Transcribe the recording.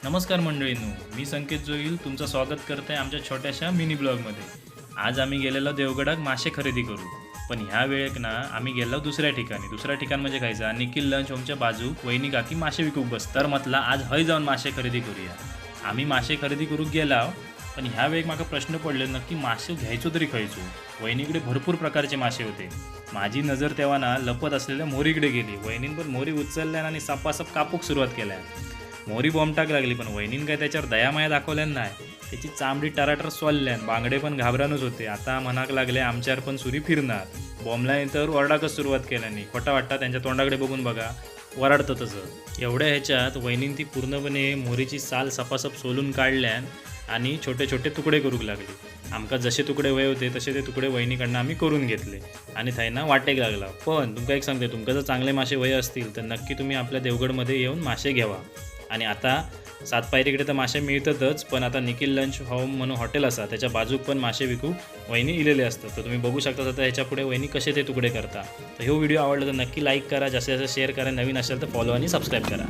नमस्कार मंडळींनो, मी संकेत जोईल तुमचं स्वागत करते आमच्या छोट्याशा मिनी ब्लॉगमध्ये. आज आम्ही गेलेलो देवगडात मासे खरेदी करू. पण ह्या वेळेक ना आम्ही गेलो दुसऱ्या ठिकाण म्हणजे खायचा निखिल लंच होमच्या बाजूक वहिनी काकी मासे विकूक बस. तर म्हटलं आज हय जाऊन मासे खरेदी करूया. आम्ही मासे खरेदी करूक गेला, पण ह्या वेळेक माका प्रश्न पडले नक्की मासे घ्यायचो तरी खायचो. वहिनीकडे भरपूर प्रकारचे मासे होते. माझी नजर तेव्हा ना लपत असलेल्या मोरीकडे गेली. वहिनीन पण मोरी उचलल्या आणि सापासाप कापूक सुरुवात केल्या. मोरी बॉम्बटाक लागली, पण वहिनीन काय त्याच्यावर दयामाया दाखवल्यान नाही. त्याची चामडी टराटर सोलल्यान. बांगडे पण घाबरानच होते. आता म्हणाक लागले आमच्यावर पण सुरी फिरणार. बॉम्बल्यानंतर ओरडाकच सुरुवात केल्यानी. खोटा वाटता त्यांच्या तोंडाकडे बघून बघा, वराडतं तसं. एवढ्या ह्याच्यात वहिनीन ती पूर्णपणे मोरीची साल सपासप सोलून काढल्यान आणि छोटे छोटे तुकडे करूक लागले. आमका जसे तुकडे वय होते तसे ते तुकडे वहिनीकडनं आम्ही करून घेतले आणि थंयना वाटेक लागला. पण तुमका एक सांगते, तुमका जर चांगले मासे वय असतील तर नक्की तुम्ही आपल्या देवगडमध्ये येऊन मासे घ्यावा. आणि आता सातपायरीकडे तर मासे मिळतातच, पण आता निखिल लंच होम म्हणून हॉटेल असा त्याच्या बाजूक पण मासे विकू वहिनी इलेले असतात. तर तुम्ही बघू शकता आता ह्याच्या पुढे वहिनी कसे ते तुकडे करता. तर हे व्हिडिओ आवडला तर नक्की लाईक करा, जास्तीत जास्त शेअर करा, नवीन असेल तर फॉलो आणि सबस्क्राईब करा.